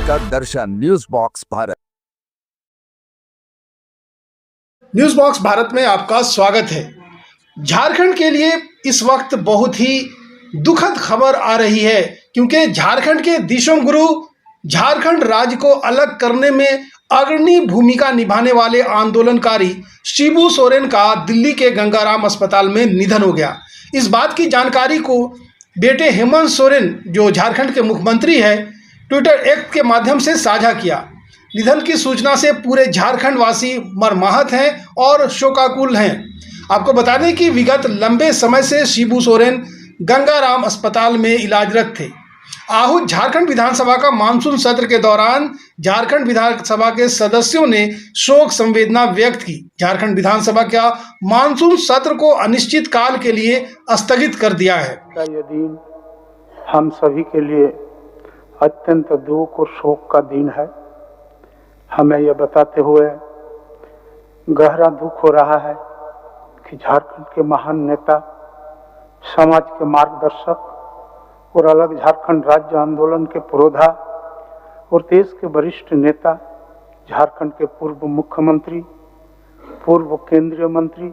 देखकर दर्शन news box Bharat. News box Bharat में आपका स्वागत है। झारखंड के लिए इस वक्त बहुत ही दुखद खबर आ रही है, क्योंकि झारखंड के दिशम गुरु, झारखंड राज्य को अलग करने में अग्रणी भूमिका निभाने वाले आंदोलनकारी शिबू सोरेन का दिल्ली के गंगाराम अस्पताल में निधन हो गया। इस बात की जानकारी को बेटे हेमंत सोरेन, जो झारखंड के मुख्यमंत्री है, ट्विटर एक्स के माध्यम से साझा किया। निधन की सूचना से पूरे झारखंड वासी मर्माहत हैं और शोकाकुल हैं। आपको बता दें कि विगत लंबे समय से शिबू सोरेन गंगाराम अस्पताल में इलाजरत थे। आहूत झारखंड विधानसभा का मानसून सत्र के दौरान झारखंड विधानसभा के सदस्यों ने शोक संवेदना व्यक्त की। झारखंड विधानसभा का मानसून सत्र को अनिश्चित काल के लिए स्थगित कर दिया है। ये दिन हम सभी के लिए अत्यंत दुख और शोक का दिन है। हमें यह बताते हुए गहरा दुख हो रहा है कि झारखंड के महान नेता, समाज के मार्गदर्शक और अलग झारखंड राज्य आंदोलन के पुरोधा और देश के वरिष्ठ नेता, झारखंड के पूर्व मुख्यमंत्री, पूर्व केंद्रीय मंत्री,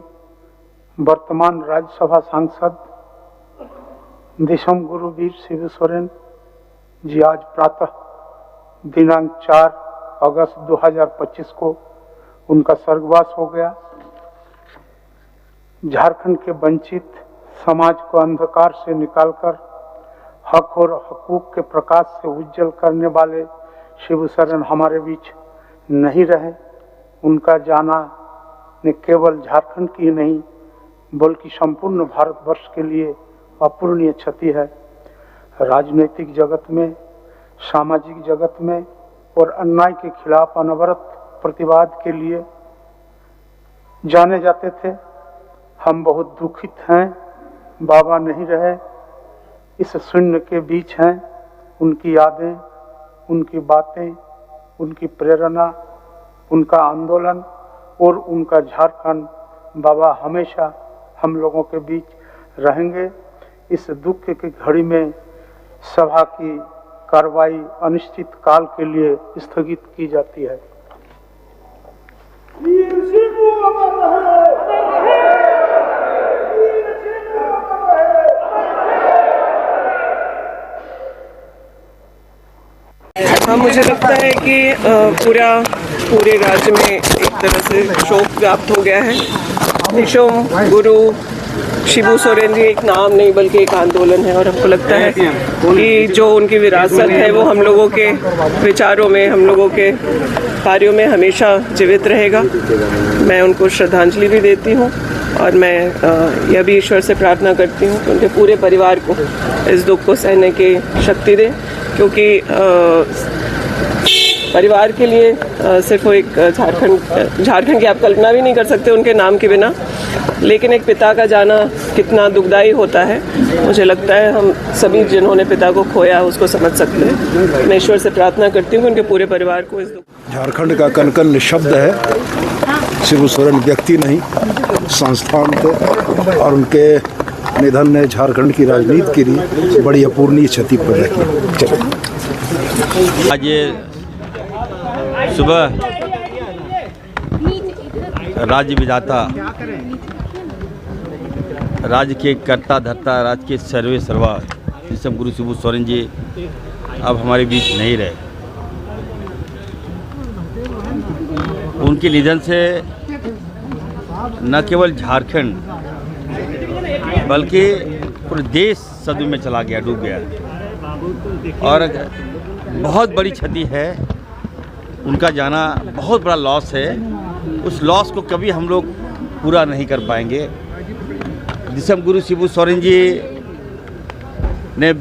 वर्तमान राज्यसभा सांसद दिशम गुरु वीर शिबू सोरेन जी आज प्रातः दिनांक 4 अगस्त 2025 को उनका स्वर्गवास हो गया। झारखंड के वंचित समाज को अंधकार से निकालकर हक और हकूक के प्रकाश से उज्जवल करने वाले शिबू सोरेन हमारे बीच नहीं रहे। उनका जाना न केवल झारखंड की नहीं बल्कि संपूर्ण भारतवर्ष के लिए अपूरणीय क्षति है। राजनीतिक जगत में, सामाजिक जगत में और अन्याय के खिलाफ अनवरत प्रतिवाद के लिए जाने जाते थे। हम बहुत दुखित हैं, बाबा नहीं रहे, इस शून्य के बीच हैं। उनकी यादें, उनकी बातें, उनकी प्रेरणा, उनका आंदोलन और उनका झारखंड बाबा हमेशा हम लोगों के बीच रहेंगे। इस दुख की घड़ी में सभा की कार्रवाई अनिश्चित काल के लिए स्थगित की जाती है। हाँ, मुझे लगता है कि पूरे राज्य में एक तरह से शोक व्याप्त हो गया है। दिशम गुरु शिबू सोरेन जी एक नाम नहीं बल्कि एक आंदोलन है, और हमको लगता है कि जो उनकी विरासत है वो हम लोगों के विचारों में, हम लोगों के कार्यों में हमेशा जीवित रहेगा। मैं उनको श्रद्धांजलि भी देती हूँ और मैं यह भी ईश्वर से प्रार्थना करती हूँ कि उनके पूरे परिवार को इस दुख को सहने की शक्ति दे, क्योंकि परिवार के लिए सिर्फ वो एक झारखंड की आप कल्पना भी नहीं कर सकते उनके नाम के बिना, लेकिन एक पिता का जाना कितना दुखदायी होता है, मुझे लगता है हम सभी जिन्होंने पिता को खोया उसको समझ सकते हैं। मैं ईश्वर से प्रार्थना करती हूँ कि उनके पूरे परिवार को इस दुख। झारखंड का कण-कण निःशब्द है। शिबू सोरेन व्यक्ति नहीं, संस्थान थे और उनके निधन ने झारखंड की राजनीति के लिए बड़ी अपूरणीय क्षति पैदा की। आज ये सुबह राज्य विधाता, राज्य के कर्ता धर्ता, राज्य के सर्वे सर्वा दिशम गुरु शिबू सोरेन जी अब हमारे बीच नहीं रहे। उनके निधन से न केवल झारखंड बल्कि पूरे देश सदमे में चला गया, डूब गया, और बहुत बड़ी क्षति है। उनका जाना बहुत बड़ा लॉस है। उस लॉस को कभी हम लोग पूरा नहीं कर पाएंगे। दिशम गुरु शिबू सोरेन जी ने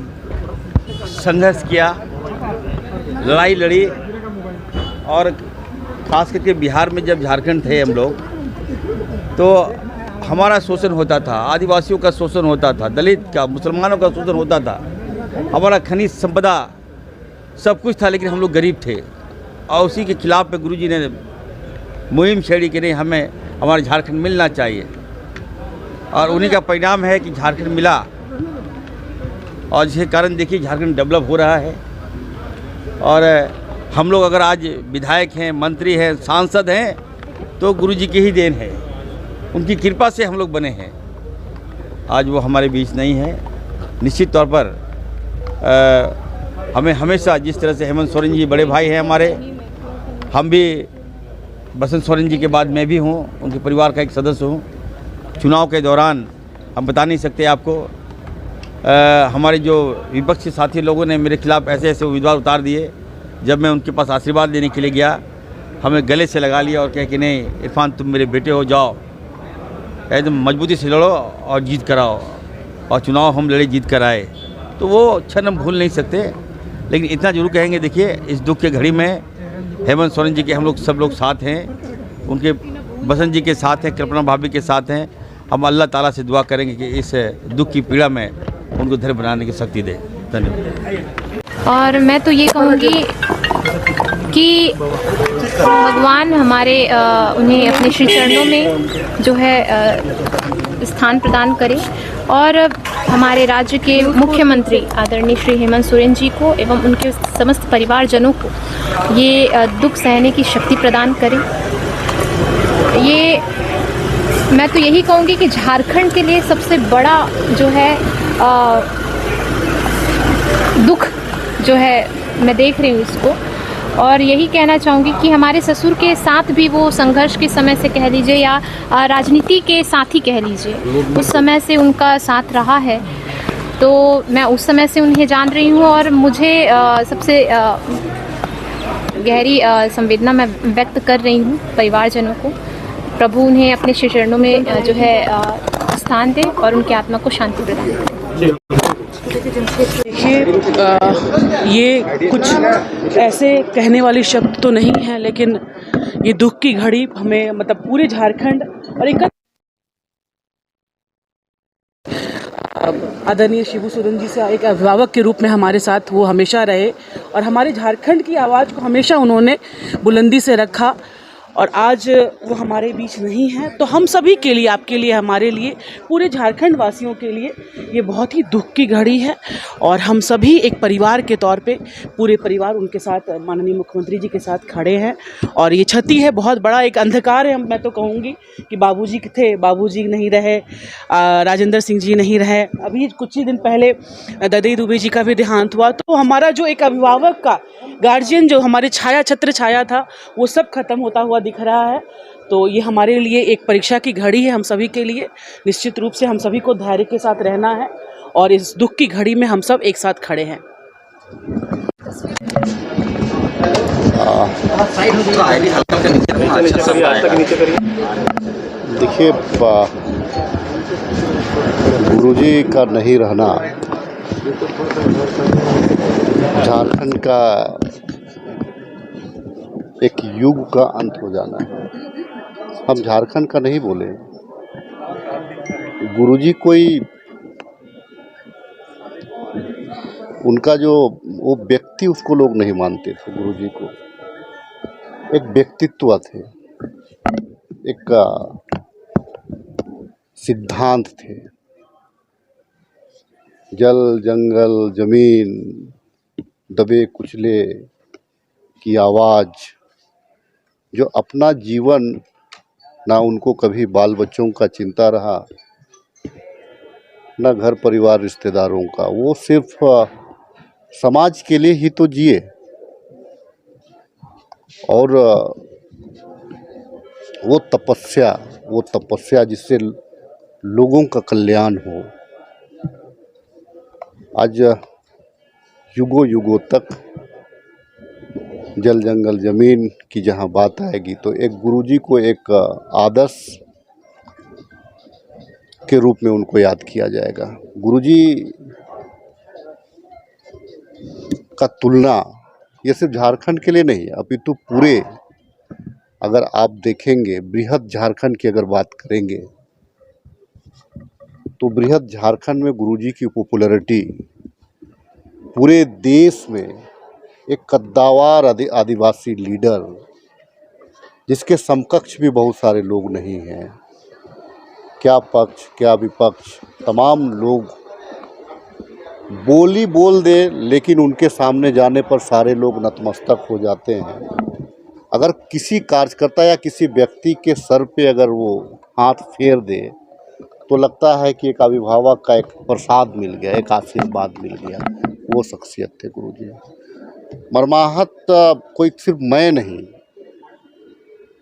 संघर्ष किया, लड़ाई लड़ी, और ख़ास करके बिहार में जब झारखंड थे हम लोग तो हमारा शोषण होता था, आदिवासियों का शोषण होता था, दलित का, मुसलमानों का शोषण होता था, हमारा खनिज संपदा सब कुछ था, लेकिन हम लोग गरीब थे। और उसी के खिलाफ में गुरुजी ने मुहिम छेड़ी कि नहीं, हमें हमारे झारखंड मिलना चाहिए, और उन्हीं का परिणाम है कि झारखंड मिला। और जिसके कारण देखिए झारखंड डेवलप हो रहा है, और हम लोग अगर आज विधायक हैं, मंत्री हैं, सांसद हैं तो गुरु जी की ही देन है, उनकी कृपा से हम लोग बने हैं। आज वो हमारे बीच नहीं है। निश्चित तौर पर हमें हमेशा जिस तरह से हेमंत सोरेन जी बड़े भाई हैं हमारे, हम भी बसंत सोरेन जी के बाद मैं भी हूँ, उनके परिवार का एक सदस्य हूँ। चुनाव के दौरान हम बता नहीं सकते आपको, हमारे जो विपक्षी साथी लोगों ने मेरे खिलाफ ऐसे ऐसे उम्मीदवार उतार दिए। जब मैं उनके पास आशीर्वाद लेने के लिए गया, हमें गले से लगा लिया और कहा कि नहीं इरफान तुम मेरे बेटे हो, जाओ एकदम मजबूती से लड़ो और जीत कराओ। और चुनाव हम लड़े, जीत कर आए। तो वो क्षण हम भूल नहीं सकते। लेकिन इतना जरूर कहेंगे, देखिए इस दुख के घड़ी में हेमंत सोरेन जी के हम लोग सब लोग साथ हैं, उनके बसंत जी के साथ हैं, कल्पना भाभी के साथ हैं। हम अल्लाह ताला से दुआ करेंगे कि इस दुख की पीड़ा में उनको धैर्य बनाने की शक्ति दे। धन्यवाद। और मैं तो ये कहूँगी कि भगवान हमारे उन्हें अपने श्री चरणों में जो है स्थान प्रदान करे और हमारे राज्य के मुख्यमंत्री आदरणीय श्री हेमंत सोरेन जी को एवं उनके समस्त परिवारजनों को ये दुख सहने की शक्ति प्रदान करें। ये मैं तो यही कहूँगी कि झारखंड के लिए सबसे बड़ा जो है दुख जो है मैं देख रही हूँ इसको, और यही कहना चाहूँगी कि हमारे ससुर के साथ भी वो संघर्ष के समय से कह लीजिए या राजनीति के साथ ही कह लीजिए, उस समय से उनका साथ रहा है। तो मैं उस समय से उन्हें जान रही हूँ और मुझे सबसे गहरी संवेदना मैं व्यक्त कर रही हूँ परिवारजनों को। प्रभु उन्हें अपने श्री चरणों में जो है स्थान दे और उनकी आत्मा को शांति प्रदान करे। देखिए, ये कुछ ऐसे कहने वाली शब्द तो नहीं है, लेकिन ये दुख की घड़ी हमें मतलब पूरे झारखंड और एक आदरणीय शिबू सोरेन जी से एक अभिभावक के रूप में हमारे साथ वो हमेशा रहे और हमारे झारखंड की आवाज़ को हमेशा उन्होंने बुलंदी से रखा। और आज वो हमारे बीच नहीं है, तो हम सभी के लिए, आपके लिए, हमारे लिए, पूरे झारखंड वासियों के लिए ये बहुत ही दुख की घड़ी है। और हम सभी एक परिवार के तौर पे पूरे परिवार उनके साथ माननीय मुख्यमंत्री जी के साथ खड़े हैं। और ये क्षति है, बहुत बड़ा एक अंधकार है। मैं तो कहूँगी कि बाबूजी थे, बाबूजी नहीं रहे, राजेंद्र सिंह जी नहीं रहे, अभी कुछ ही दिन पहले ददई दुबे जी का भी देहांत हुआ। तो हमारा जो एक अभिभावक का गार्जियन जो हमारे छाया छत्र छाया था, वो सब खत्म होता हुआ दिख रहा है। तो ये हमारे लिए एक परीक्षा की घड़ी है, हम सभी के लिए। निश्चित रूप से हम सभी को धैर्य के साथ रहना है और इस दुख की घड़ी में हम सब एक साथ खड़े हैं। देखिए, गुरुजी का नहीं रहना झारखंड का एक युग का अंत हो जाना है। हम झारखंड का नहीं बोले, गुरुजी कोई उनका जो वो व्यक्ति, उसको लोग नहीं मानते थे। गुरुजी को एक व्यक्तित्व थे, एक सिद्धांत थे। जल जंगल जमीन दबे कुचले की आवाज़, जो अपना जीवन ना उनको कभी बाल बच्चों का चिंता रहा, ना घर परिवार रिश्तेदारों का, वो सिर्फ समाज के लिए ही तो जिए। और वो तपस्या जिससे लोगों का कल्याण हो। आज युगों युगों तक जल जंगल जमीन की जहाँ बात आएगी तो एक गुरुजी को एक आदर्श के रूप में उनको याद किया जाएगा। गुरुजी का तुलना ये सिर्फ झारखंड के लिए नहीं है, अपितु पूरे, अगर आप देखेंगे बृहद झारखंड की अगर बात करेंगे तो बृहद झारखंड में गुरुजी की पॉपुलैरिटी पूरे देश में एक कद्दावर आदिवासी लीडर, जिसके समकक्ष भी बहुत सारे लोग नहीं हैं, क्या पक्ष क्या विपक्ष, तमाम लोग बोली बोल दे, लेकिन उनके सामने जाने पर सारे लोग नतमस्तक हो जाते हैं। अगर किसी कार्यकर्ता या किसी व्यक्ति के सर पे अगर वो हाथ फेर दे तो लगता है कि एक अभिभावक का एक प्रसाद मिल गया, एक आशीर्वाद मिल गया। वो शख्सियत थे गुरुजी। मर्माहत कोई सिर्फ मैं नहीं,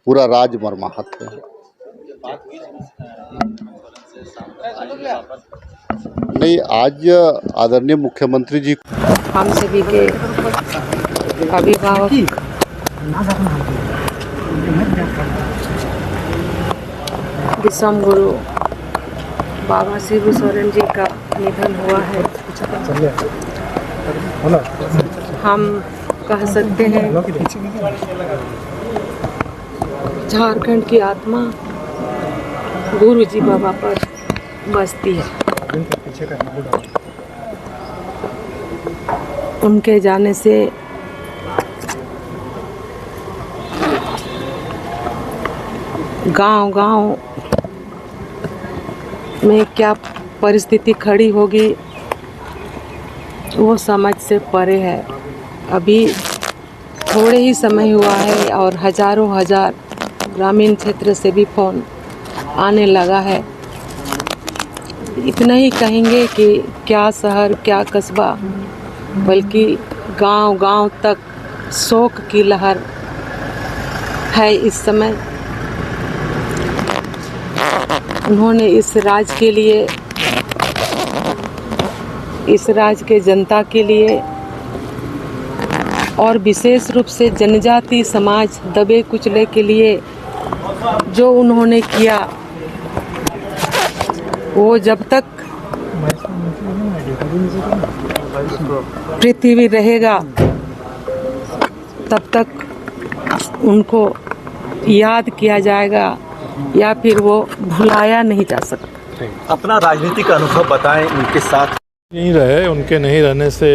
पूरा राज मर्माहत है। नहीं, आज आदरणीय मुख्यमंत्री जी हम सभी के अभिभावक विश्वम गुरु बाबा शिबू सोरेन जी का निधन हुआ है। हम कह सकते हैं झारखंड की आत्मा गुरु जी बाबा पर बसती है। उनके जाने से गांव-गांव में क्या परिस्थिति खड़ी होगी वो समझ से परे है। अभी थोड़े ही समय हुआ है और हजारों हजार ग्रामीण क्षेत्र से भी फोन आने लगा है। इतना ही कहेंगे कि क्या शहर क्या कस्बा, बल्कि गांव-गांव तक शोक की लहर है इस समय। उन्होंने इस राज्य के लिए, इस राज्य के जनता के लिए और विशेष रूप से जनजाति समाज दबे कुचले के लिए जो उन्होंने किया, वो जब तक पृथ्वी रहेगा तब तक उनको याद किया जाएगा या फिर वो भुलाया नहीं जा सकता। अपना राजनीतिक अनुभव बताएं उनके साथ। नहीं रहे, उनके नहीं रहने से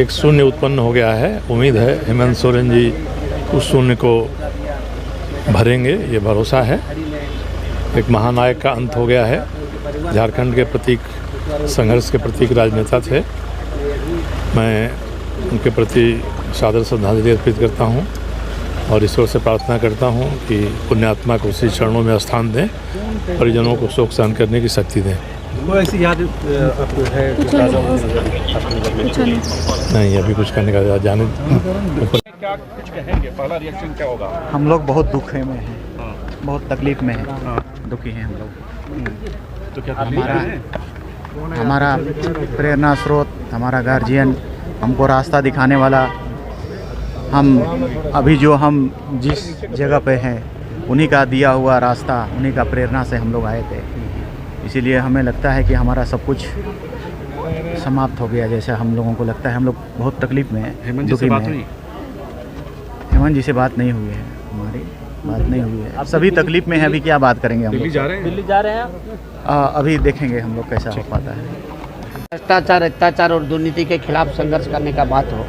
एक शून्य उत्पन्न हो गया है। उम्मीद है हेमंत सोरेन जी उस शून्य को भरेंगे, ये भरोसा है। एक महानायक का अंत हो गया है। झारखंड के प्रतीक, संघर्ष के प्रतीक राजनेता थे। मैं उनके प्रति सादर श्रद्धांजलि अर्पित करता हूँ और ईश्वर से प्रार्थना करता हूँ कि पुण्यात्मा को उसी चरणों में स्थान दें, परिजनों को शोक सहन करने की शक्ति दें। कोई ऐसी याद आपको है? नहीं, अभी कुछ करने का जाने। क्या कुछ कहेंगे? पहला रिएक्शन क्या होगा? हम लोग बहुत दुख में हैं, बहुत तकलीफ में हैं, दुखी हैं हम लोग। तो क्या हमारा प्रेरणा स्रोत, हमारा गार्जियन, हमको रास्ता दिखाने वाला, हम अभी जो हम जिस जगह पे हैं उन्हीं का दिया हुआ रास्ता, उन्हीं का प्रेरणा से हम लोग आए थे। इसीलिए हमें लगता है कि हमारा सब कुछ समाप्त हो गया जैसा हम लोगों को लगता है। हम लोग बहुत तकलीफ में हैं, दुखी में हैं। हेमंत जी से बात नहीं हुई है, हमारी बात नहीं हुई है। सभी तकलीफ में है। अभी क्या बात करेंगे हम लोग? दिल्ली जा रहे हैं अभी देखेंगे हम लोग कैसा हो पाता है। भ्रष्टाचार, अत्याचार और दुर्नीति के खिलाफ संघर्ष करने का बात हो,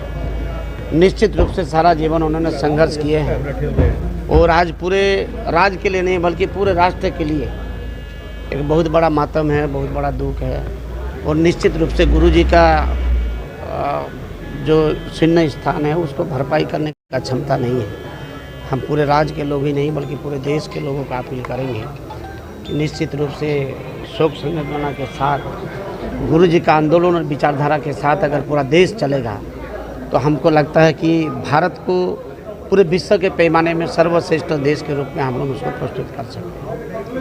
निश्चित रूप से सारा जीवन उन्होंने संघर्ष किए हैं और आज पूरे राज्य के लिए नहीं बल्कि पूरे राष्ट्र के लिए एक बहुत बड़ा मातम है, बहुत बड़ा दुख है। और निश्चित रूप से गुरुजी का जो शून्य स्थान है उसको भरपाई करने का क्षमता नहीं है। हम पूरे राज्य के लोग ही नहीं बल्कि पूरे देश के लोगों को अपील करेंगे कि निश्चित रूप से शोक संवेदना के साथ गुरुजी का आंदोलन और विचारधारा के साथ अगर पूरा देश चलेगा तो हमको लगता है कि भारत को पूरे विश्व के पैमाने में सर्वश्रेष्ठ देश के रूप में हम लोग उसको प्रस्तुत कर सकते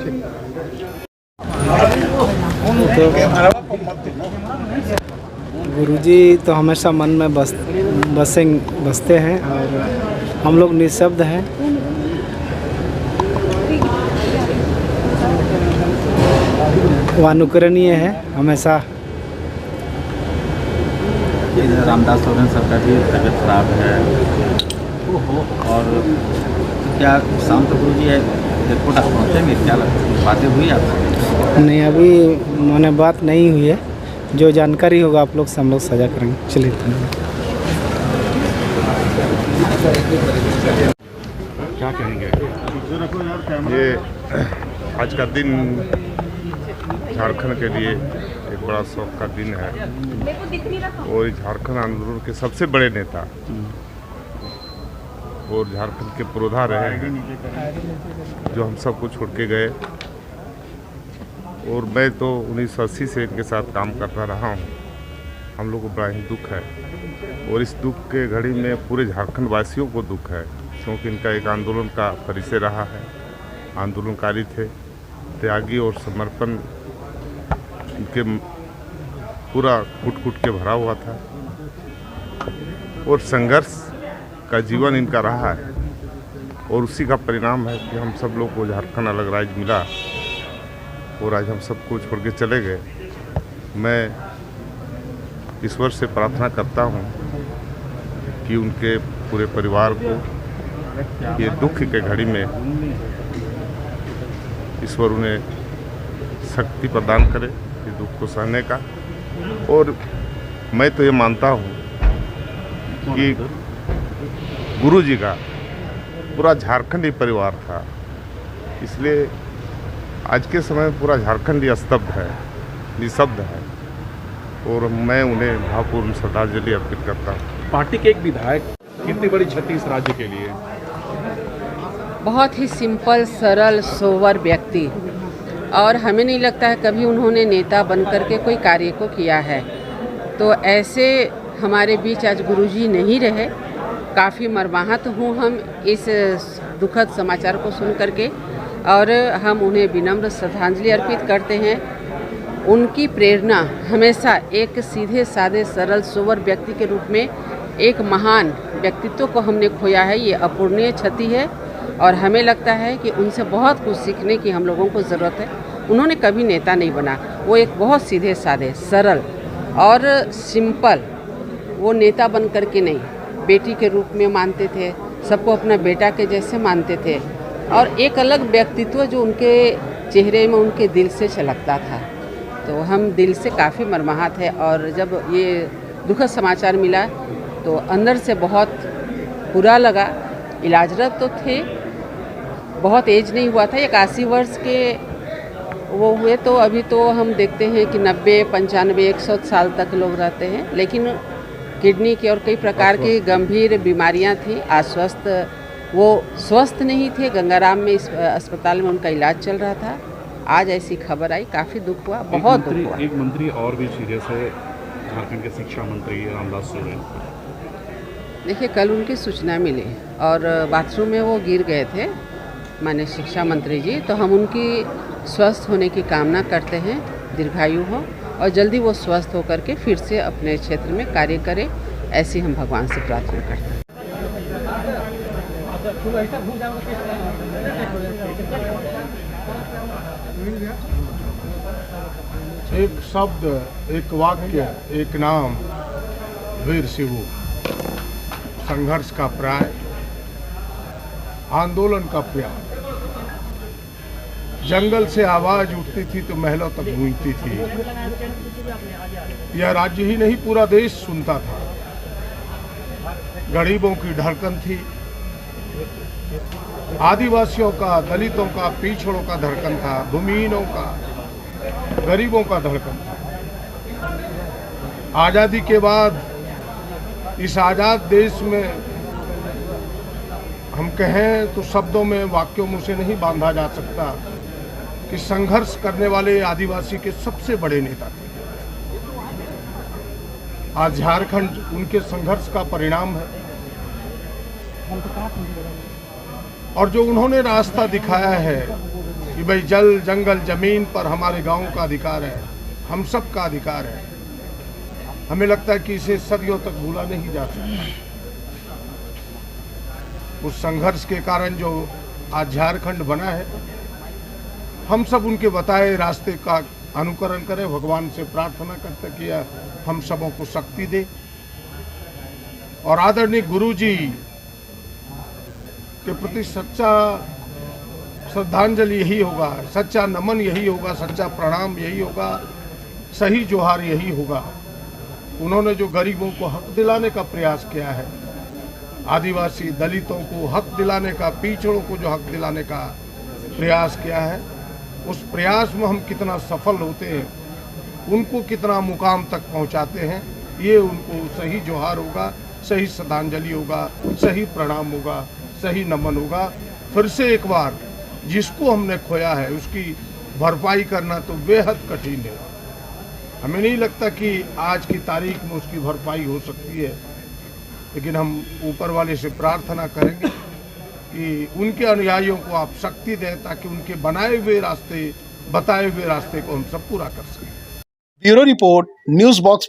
हैं। गुरुजी तो हमेशा मन में बसते हैं और हम लोग निःशब्द हैं। वो अनुकरणीय है हमेशा। रामदास सोरेन सर का भी तबीयत खराब है और क्या शाम तक गुरुजी एयरपोर्ट आप पहुँचेंगे? क्या बातें हुई आपसे? नहीं, अभी मैंने बात नहीं हुई है। जो जानकारी होगा आप लोग से हम लोग साझा करेंगे। चलिए, क्या कहेंगे? ये आज का दिन झारखंड के लिए एक एक बड़ा शौक का दिन है और झारखंड आंदोलन के सबसे बड़े नेता और झारखंड के पुरोधा रहे हैं जो हम सबको छोड़ के गए। और मैं तो 1980 से इनके साथ काम करता रहा हूँ। हम लोग को बड़ा ही दुख है और इस दुख के घड़ी में पूरे झारखंड वासियों को दुख है, क्योंकि इनका एक आंदोलन का परिचय रहा है। आंदोलनकारी थे, त्यागी और समर्पण इनके पूरा कूट के भरा हुआ था और संघर्ष का जीवन इनका रहा है। और उसी का परिणाम है कि हम सब लोग को झारखंड अलग राज्य मिला और आज हम सबको छोड़ के चले गए। मैं ईश्वर से प्रार्थना करता हूँ कि उनके पूरे परिवार को ये दुख के घड़ी में ईश्वर उन्हें शक्ति प्रदान करे इस दुख को सहने का। और मैं तो ये मानता हूँ कि गुरु जी का पूरा झारखंड ही परिवार था, इसलिए आज के समय में पूरा झारखंड ही स्तब्ध है, निशब्द है और मैं उन्हें भावपूर्ण श्रद्धांजलि अर्पित करता हूँ। पार्टी के एक विधायक, कितनी बड़ी क्षति इस राज्य के लिए? बहुत ही सिंपल, सरल, सोबर व्यक्ति, और हमें नहीं लगता है कभी उन्होंने नेता बन करके कोई कार्य को किया है। तो ऐसे हमारे बीच आज गुरुजी नहीं रहे। काफ़ी मर्माहत हूँ हम इस दुखद समाचार को सुन करके, और हम उन्हें विनम्र श्रद्धांजलि अर्पित करते हैं। उनकी प्रेरणा हमेशा एक सीधे साधे सरल सोबर व्यक्ति के रूप में एक महान व्यक्तित्व को हमने खोया है। ये अपूर्णीय क्षति है और हमें लगता है कि उनसे बहुत कुछ सीखने की हम लोगों को ज़रूरत है। उन्होंने कभी नेता नहीं बना, वो एक बहुत सीधे साधे सरल और सिंपल, वो नेता बन करके नहीं, बेटी के रूप में मानते थे, सबको अपना बेटा के जैसे मानते थे, और एक अलग व्यक्तित्व जो उनके चेहरे में, उनके दिल से छलकता था। तो हम दिल से काफ़ी मर्माहत है। और जब ये दुखद समाचार मिला तो अंदर से बहुत बुरा लगा। इलाजरत तो थे, बहुत एज नहीं हुआ था, 81 वर्ष के वो हुए। तो अभी तो हम देखते हैं कि 90, 95, 100 साल तक लोग रहते हैं, लेकिन किडनी की और कई प्रकार की गंभीर बीमारियां थी। अस्वस्थ, वो स्वस्थ नहीं थे। गंगाराम में इस अस्पताल में उनका इलाज चल रहा था। आज ऐसी खबर आई, काफ़ी दुख हुआ, बहुत दुख हुआ। एक मंत्री और भी सीरियस है, झारखंड के शिक्षा मंत्री रामदास सोरेन। देखिए, कल उनकी सूचना मिली और बाथरूम में वो गिर गए थे, माननीय शिक्षा मंत्री जी। तो हम उनकी स्वस्थ होने की कामना करते हैं, दीर्घायु हो और जल्दी वो स्वस्थ होकर के फिर से अपने क्षेत्र में कार्य करें, ऐसी हम भगवान से प्रार्थना करते हैं। एक शब्द, एक वाक्य, एक नाम, वीर शिबू। संघर्ष का पर्याय, आंदोलन का पर्याय। जंगल से आवाज उठती थी तो महलों तक गूंजती थी। यह राज्य ही नहीं, पूरा देश सुनता था। गरीबों की धड़कन थी, आदिवासियों का, दलितों का, पिछड़ों का धड़कन था, भूमिहीनों का, गरीबों का धड़कन था। आज़ादी के बाद इस आज़ाद देश में हम कहें तो शब्दों में, वाक्यों में से नहीं बांधा जा सकता कि संघर्ष करने वाले आदिवासी के सबसे बड़े नेता थे। आज झारखंड उनके संघर्ष का परिणाम है और जो उन्होंने रास्ता दिखाया है कि भाई जल, जंगल, जमीन पर हमारे गांव का अधिकार है, हम सब का अधिकार है। हमें लगता है कि इसे सदियों तक भूला नहीं जा सकता। उस संघर्ष के कारण जो आज झारखंड बना है, हम सब उनके बताए रास्ते का अनुकरण करें। भगवान से प्रार्थना करते कि हम सबों को शक्ति दे और आदरणीय गुरु जी के प्रति सच्चा श्रद्धांजलि यही होगा, सच्चा नमन यही होगा, सच्चा प्रणाम यही होगा, सही जोहार यही होगा। उन्होंने जो गरीबों को हक दिलाने का प्रयास किया है, आदिवासी दलितों को हक दिलाने का, पिछड़ों को जो हक दिलाने का प्रयास किया है, उस प्रयास में हम कितना सफल होते हैं उनको कितना मुकाम तक पहुंचाते हैं, ये उनको सही जोहार होगा, सही श्रद्धांजलि होगा, सही प्रणाम होगा, सही नमन होगा। फिर से एक बार जिसको हमने खोया है उसकी भरपाई करना तो बेहद कठिन है। हमें नहीं लगता कि आज की तारीख में उसकी भरपाई हो सकती है, लेकिन हम ऊपर वाले से प्रार्थना करेंगे कि उनके अनुयायियों को आप शक्ति दें ताकि उनके बनाए हुए रास्ते, बताए हुए रास्ते को हम सब पूरा कर सकें। Bureau report, news box.